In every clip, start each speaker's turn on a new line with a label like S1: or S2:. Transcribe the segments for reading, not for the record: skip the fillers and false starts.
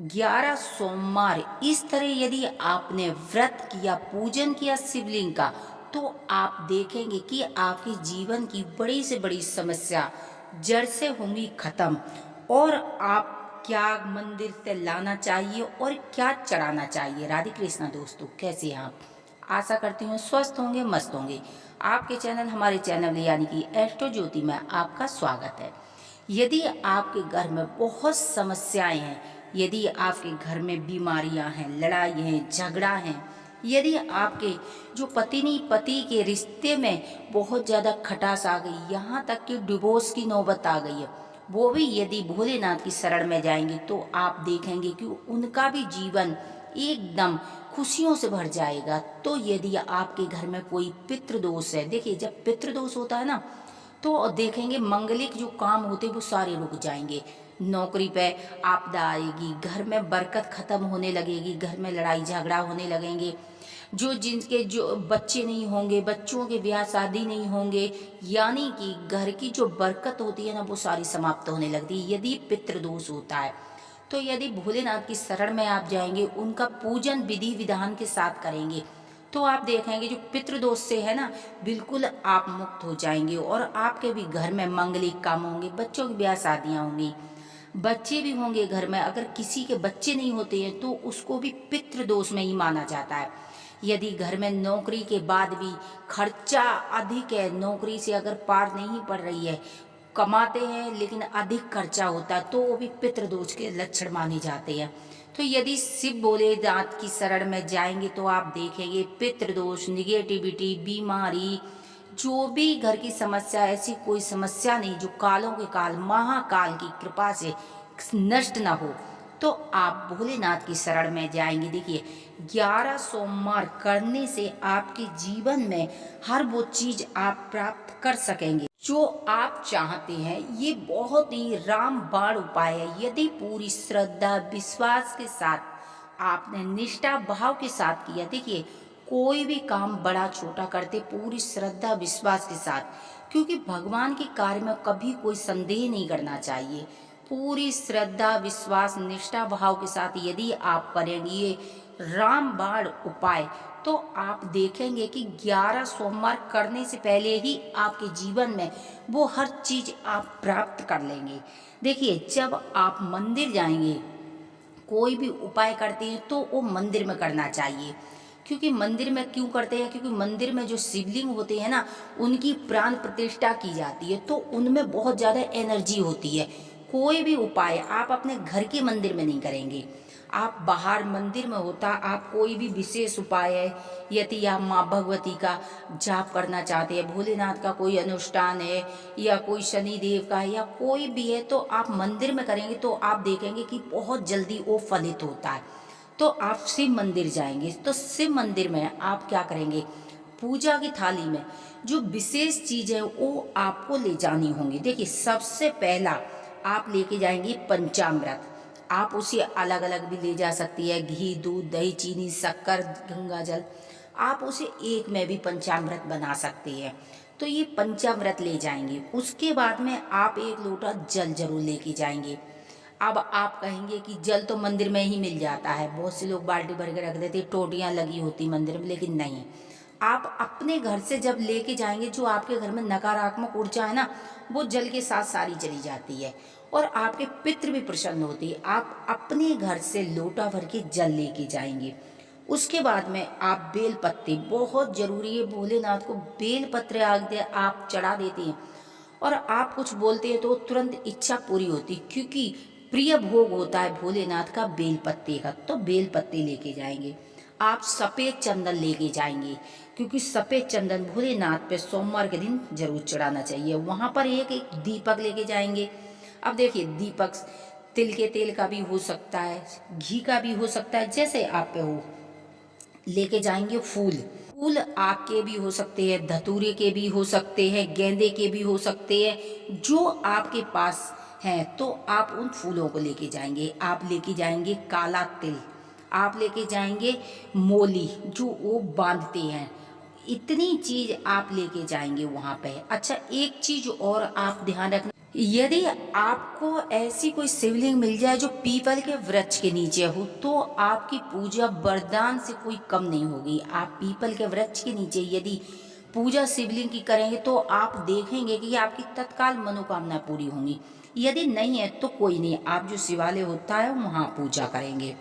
S1: 11 सोमवार इस तरह यदि आपने व्रत किया, पूजन किया शिवलिंग का, तो आप देखेंगे कि आपके जीवन की बड़ी से बड़ी समस्या जड़ से होंगी खत्म। और आप क्या मंदिर से लाना चाहिए और क्या चढ़ाना चाहिए। राधे कृष्णा दोस्तों, कैसे हैं आप? आशा करती हूँ स्वस्थ होंगे, मस्त होंगे। आपके चैनल, हमारे चैनल यानी कि एस्ट्रो ज्योति में आपका स्वागत है। यदि आपके घर में बहुत समस्याएं हैं, यदि आपके घर में बीमारियां हैं, लड़ाई है, झगड़ा है, यदि आपके जो पत्नी पति के रिश्ते में बहुत ज़्यादा खटास आ गई, यहाँ तक कि डिवोर्स की नौबत आ गई है, वो भी यदि भोलेनाथ की शरण में जाएंगे तो आप देखेंगे कि उनका भी जीवन एकदम खुशियों से भर जाएगा। तो यदि आपके घर में कोई पितृदोष है, देखिए जब पितृदोष होता है ना, तो देखेंगे मंगलिक जो काम होते वो सारे रुक जाएंगे। नौकरी पे आपदा आएगी, घर में बरकत खत्म होने लगेगी, घर में लड़ाई झगड़ा होने लगेंगे। जो जिनके जो बच्चे नहीं होंगे, बच्चों के ब्याह शादी नहीं होंगे, यानी कि घर की जो बरकत होती है ना, वो सारी समाप्त होने लगती है यदि पितृदोष होता है। तो यदि भोलेनाथ की शरण में आप जाएंगे, उनका पूजन विधि विधान के साथ करेंगे, तो आप देखेंगे जो पितृदोष से है ना, बिल्कुल आप मुक्त हो जाएंगे। और आपके भी घर में मंगलिक काम होंगे, बच्चों की ब्याह शादियाँ होंगी, बच्चे भी होंगे घर में। अगर किसी के बच्चे नहीं होते हैं तो उसको भी पितृदोष में ही माना जाता है। यदि घर में नौकरी के बाद भी खर्चा अधिक है, नौकरी से अगर पार नहीं पड़ रही है, कमाते हैं लेकिन अधिक खर्चा होता है, तो वो भी पितृदोष के लक्षण माने जाते हैं। तो यदि शिव भोलेनाथ की शरण में जाएंगे तो आप देखेंगे पितृदोष, निगेटिविटी, बीमारी, जो भी घर की समस्या, ऐसी कोई समस्या नहीं जो कालों के काल महाकाल की कृपा से नष्ट ना हो। तो आप भोलेनाथ की शरण में जाएंगे। देखिए 11 सोमवार करने से आपके जीवन में हर वो चीज आप प्राप्त कर सकेंगे जो आप चाहते हैं। ये बहुत ही रामबाण उपाय है। यदि पूरी श्रद्धा विश्वास के साथ आपने निष्ठा भाव के साथ किया, देखिए कोई भी काम बड़ा छोटा करते पूरी श्रद्धा विश्वास के साथ, क्योंकि भगवान के कार्य में कभी कोई संदेह नहीं करना चाहिए। पूरी श्रद्धा विश्वास निष्ठा भाव के साथ यदि आप करेंगे ये रामबाण उपाय, तो आप देखेंगे कि 11 सोमवार करने से पहले ही आपके जीवन में वो हर चीज आप प्राप्त कर लेंगे। देखिए जब आप मंदिर जाएंगे, कोई भी उपाय करते हैं तो वो मंदिर में करना चाहिए। क्योंकि मंदिर में क्यों करते हैं? क्योंकि मंदिर में जो शिवलिंग होते हैं ना, उनकी प्राण प्रतिष्ठा की जाती है, तो उनमें बहुत ज़्यादा एनर्जी होती है। कोई भी उपाय आप अपने घर के मंदिर में नहीं करेंगे, आप बाहर मंदिर में होता, आप कोई भी विशेष उपाय है, यदि आप माँ भगवती का जाप करना चाहते हैं, भोलेनाथ का कोई अनुष्ठान है, या कोई शनि देव का है, या कोई भी है, तो आप मंदिर में करेंगे तो आप देखेंगे कि बहुत जल्दी वो फलित होता है। तो आप शिव मंदिर जाएंगे तो शिव मंदिर में आप क्या करेंगे, पूजा की थाली में जो विशेष चीज है वो आपको ले जानी होंगी। देखिए सबसे पहला आप लेके जाएंगे पंचामृत। आप उसे अलग अलग भी ले जा सकती है, घी, दूध, दही, चीनी, शक्कर, गंगा जल, आप उसे एक में भी पंचामृत बना सकते हैं। तो ये पंचामृत ले जाएंगे। उसके बाद में आप एक लोटा जल जरूर लेके जाएंगे। अब आप कहेंगे कि जल तो मंदिर में ही मिल जाता है, बहुत से लोग बाल्टी भर के रख देते, टोटियाँ लगी होती मंदिर में, लेकिन नहीं। आप अपने घर से जब लेके जाएंगे, जो आपके घर में नकारात्मक ऊर्जा है ना, वो जल के साथ सारी चली जाती है और आपके पितृ भी प्रसन्न होती है। आप अपने घर से लोटा भर के जल लेके जाएंगे। उसके बाद में आप बेल पत्ते, बहुत जरूरी है, भोलेनाथ को बेल पत्र आप चढ़ा देते हैं और आप कुछ बोलते हैं तो तुरंत इच्छा पूरी होती, क्योंकि प्रिय भोग होता है भोलेनाथ का बेल पत्ते का। तो बेल पत्ते लेके जाएंगे। आप सफ़ेद चंदन लेके जाएंगे, क्योंकि सफ़ेद चंदन भोलेनाथ पे सोमवार के दिन जरूर चढ़ाना चाहिए। वहाँ पर एक एक दीपक लेके जाएंगे। अब देखिए दीपक तिल के तेल का भी हो सकता है, घी का भी हो सकता है, जैसे आप पे हो। लेके जाएंगे फूल, फूल आक के भी हो सकते हैं, धतूरे के भी हो सकते हैं, गेंदे के भी हो सकते हैं, जो आपके पास हैं तो आप उन फूलों को लेके जाएंगे। आप लेके जाएंगे काला तिल, आप लेके जाएंगे मोली जो वो बांधते हैं। इतनी चीज आप लेके जाएंगे वहाँ पे। अच्छा एक चीज और आप ध्यान रखना, यदि आपको ऐसी कोई शिवलिंग मिल जाए जो पीपल के वृक्ष के नीचे हो, तो आपकी पूजा वरदान से कोई कम नहीं होगी। आप पीपल के वृक्ष के नीचे यदि पूजा शिवलिंग की करेंगे तो आप देखेंगे कि आपकी तत्काल मनोकामना पूरी होंगी। यदि नहीं है तो कोई नहीं, आप जो शिवालय होता है वहाँ पूजा करेंगे।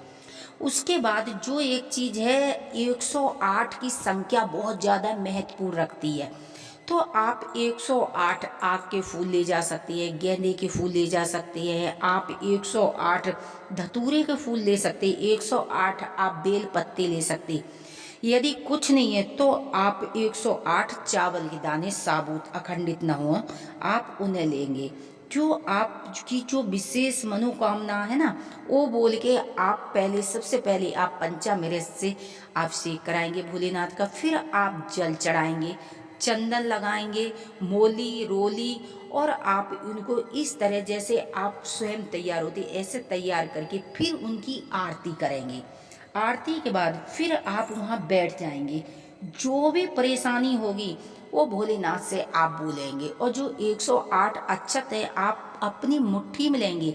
S1: उसके बाद जो एक चीज़ है, 108 की संख्या बहुत ज़्यादा महत्वपूर्ण रखती है। तो आप 108 आक के फूल ले जा सकती हैं, गेंदे के फूल ले जा सकते हैं, आप 108 धतूरे के फूल ले सकते हैं, 108 आप बेल पत्ते ले सकते। यदि कुछ नहीं है तो आप 108 चावल के दाने साबुत अखंडित न हो, आप उन्हें लेंगे। जो आपकी जो विशेष मनोकामना है ना, वो बोल के आप पहले सबसे पहले आप पंचामृत से अभिषेक कराएंगे भोलेनाथ का। फिर आप जल चढ़ाएंगे, चंदन लगाएंगे, मोली रोली, और आप उनको इस तरह जैसे आप स्वयं तैयार होती ऐसे तैयार करके फिर उनकी आरती करेंगे। आरती के बाद फिर आप वहाँ बैठ जाएंगे। जो भी परेशानी होगी वो भोलेनाथ से आप बोलेंगे, और जो 108 अक्षत है आप अपनी मुट्ठी में लेंगे।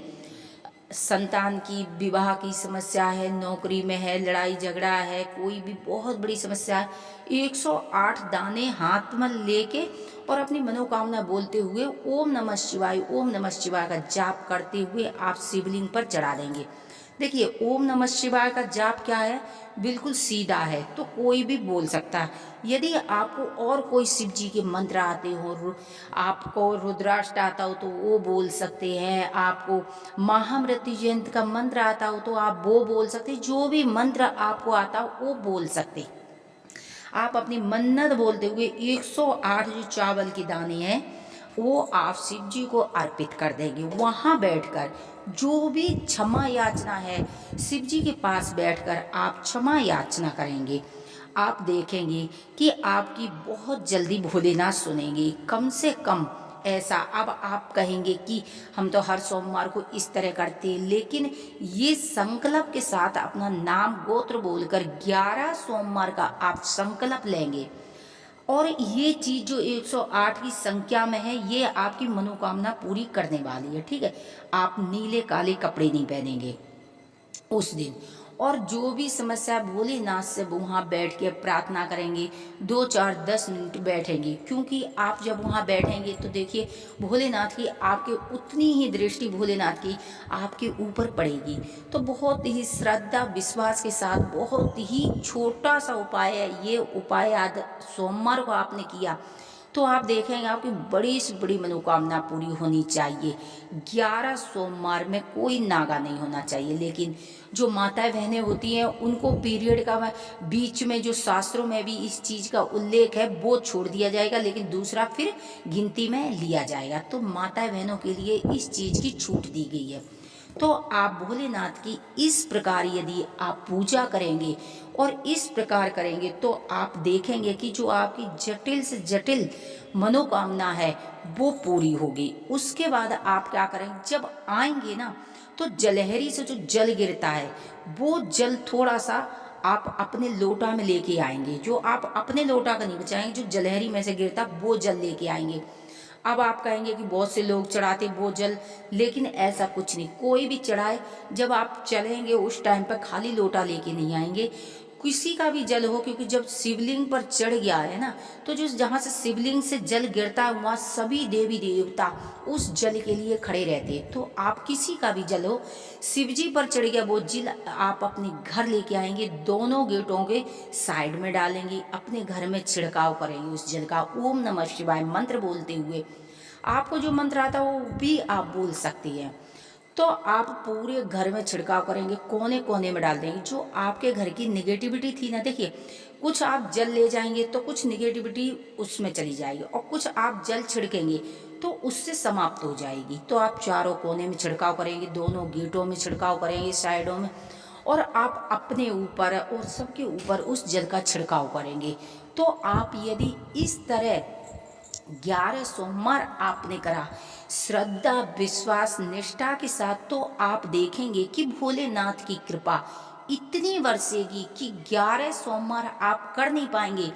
S1: संतान की, विवाह की समस्या है, नौकरी में है, लड़ाई झगड़ा है, कोई भी बहुत बड़ी समस्या है, 108 दाने हाथ में लेके और अपनी मनोकामना बोलते हुए ओम नमः शिवाय, ओम नमः शिवाय का जाप करते हुए आप शिवलिंग पर चढ़ा देंगे। देखिए, ओम नमः शिवाय का जाप क्या है, बिल्कुल सीधा है, तो कोई भी बोल सकता है। यदि आपको और कोई शिव जी के मंत्र आते हो, आपको रुद्राष्ट आता हो तो वो बोल सकते हैं, आपको महामृत्यु जयंती का मंत्र आता हो तो आप वो बोल सकते हैं। जो भी मंत्र आपको आता हो वो बोल सकते। आप अपनी मन्नत बोलते हुए 108 जो चावल के दाने हैं वो आप शिव जी को अर्पित कर देंगे। वहाँ बैठकर जो भी क्षमा याचना है, शिव जी के पास बैठकर आप क्षमा याचना करेंगे। आप देखेंगे कि आपकी बहुत जल्दी भोलेनाथ सुनेंगे। कम से कम ऐसा अब आप कहेंगे कि हम तो हर सोमवार को इस तरह करते हैं, लेकिन ये संकल्प के साथ अपना नाम गोत्र बोलकर 11 सोमवार का आप संकल्प लेंगे, और ये चीज़ जो 108 की संख्या में है ये आपकी मनोकामना पूरी करने वाली है। ठीक है, आप नीले काले कपड़े नहीं पहनेंगे उस दिन, और जो भी समस्या भोलेनाथ से वहाँ बैठ के प्रार्थना करेंगे। 2 4 10 मिनट बैठेंगे, क्योंकि आप जब वहाँ बैठेंगे तो देखिए भोलेनाथ की आपके उतनी ही दृष्टि भोलेनाथ की आपके ऊपर पड़ेगी। तो बहुत ही श्रद्धा विश्वास के साथ, बहुत ही छोटा सा उपाय है ये उपाय, आज सोमवार को आपने किया तो आप देखेंगे आपकी बड़ी से बड़ी मनोकामना पूरी होनी चाहिए। 11 सोमवार में कोई नागा नहीं होना चाहिए। लेकिन जो माताएं बहनें होती हैं उनको पीरियड का बीच में जो शास्त्रों में भी इस चीज़ का उल्लेख है वो छोड़ दिया जाएगा, लेकिन दूसरा फिर गिनती में लिया जाएगा। तो माताएं बहनों के लिए इस चीज़ की छूट दी गई है। तो आप भोलेनाथ की इस प्रकार यदि आप पूजा करेंगे और इस प्रकार करेंगे तो आप देखेंगे कि जो आपकी जटिल से जटिल मनोकामना है वो पूरी होगी। उसके बाद आप क्या करेंगे, जब आएंगे ना तो जलहरी से जो जल गिरता है वो जल थोड़ा सा आप अपने लोटा में लेके आएंगे। जो आप अपने लोटा का नहीं बचाएंगे, जो जलहरी में से गिरता वो जल लेके आएंगे। अब आप कहेंगे कि बहुत से लोग चढ़ाते वो जल, लेकिन ऐसा कुछ नहीं, कोई भी चढ़ाए। जब आप चलेंगे उस टाइम पर खाली लोटा लेके नहीं आएंगे, किसी का भी जल हो, क्योंकि जब शिवलिंग पर चढ़ गया है ना तो जो जहाँ से शिवलिंग से जल गिरता है वहाँ सभी देवी देवता उस जल के लिए खड़े रहते हैं। तो आप किसी का भी जल हो, शिव जी पर चढ़ गया वो जल आप अपने घर लेके आएंगे, दोनों गेटों के साइड में डालेंगे, अपने घर में छिड़काव करेंगे उस जल का ओम नमः शिवाय मंत्र बोलते हुए। आपको जो मंत्र आता है वो भी आप बोल सकती हैं। तो आप पूरे घर में छिड़काव करेंगे, कोने कोने में डाल देंगे। जो आपके घर की निगेटिविटी थी ना, देखिए कुछ आप जल ले जाएंगे तो कुछ निगेटिविटी उसमें चली जाएगी, और कुछ आप जल छिड़केंगे तो उससे समाप्त हो जाएगी। तो आप चारों कोने में छिड़काव करेंगे, दोनों गेटों में छिड़काव करेंगे, साइडों में, और आप अपने ऊपर और सबके ऊपर उस जल का छिड़काव करेंगे। तो आप यदि इस तरह 11 सोमवार आपने करा श्रद्धा विश्वास निष्ठा के साथ, तो आप देखेंगे कि भोलेनाथ की कृपा इतनी बरसेगी कि 11 सोमवार आप कर नहीं पाएंगे,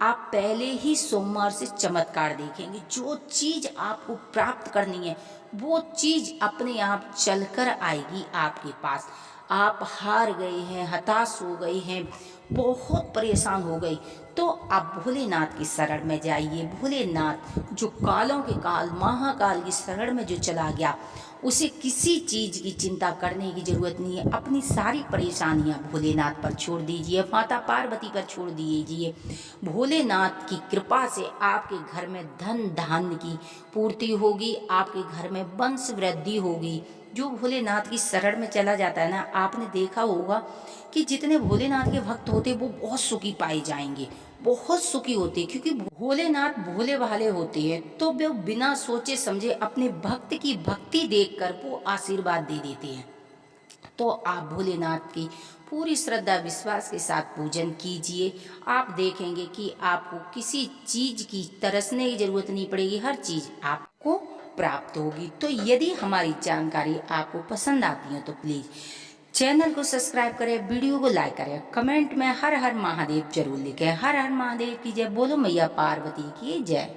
S1: आप पहले ही सोमवार से चमत्कार देखेंगे। जो चीज आपको प्राप्त करनी है वो चीज अपने आप चलकर आएगी आपके पास। आप हार गए हैं, हताश हो गए हैं, बहुत परेशान हो गए, तो आप भोलेनाथ की शरण में जाइए। भोलेनाथ जो कालों के काल महाकाल की शरण में जो चला गया, उसे किसी चीज की चिंता करने की जरूरत नहीं है। अपनी सारी परेशानियां भोलेनाथ पर छोड़ दीजिए, माता पार्वती पर छोड़ दीजिए। भोलेनाथ की कृपा से आपके घर में धन धान्य की पूर्ति होगी, आपके घर में वंश वृद्धि होगी। जो भोलेनाथ की शरण में चला जाता है ना, आपने देखा होगा कि जितने भोलेनाथ के भक्त होते वो बहुत सुखी पाए जाएंगे, बहुत सुखी होते हैं, क्योंकि भोलेनाथ भोले भाले होते हैं। तो वे बिना सोचे समझे अपने भक्त की भक्ति देखकर वो आशीर्वाद दे देते हैं। तो आप भोलेनाथ की पूरी श्रद्धा विश्वास के साथ पूजन कीजिए। आप देखेंगे कि आपको किसी चीज की तरसने की जरूरत नहीं पड़ेगी, हर चीज आपको प्राप्त होगी। तो यदि हमारी जानकारी आपको पसंद आती है तो प्लीज चैनल को सब्सक्राइब करें, वीडियो को लाइक करें, कमेंट में हर हर महादेव जरूर लिखें। हर हर महादेव की जय। बोलो मैया पार्वती की जय।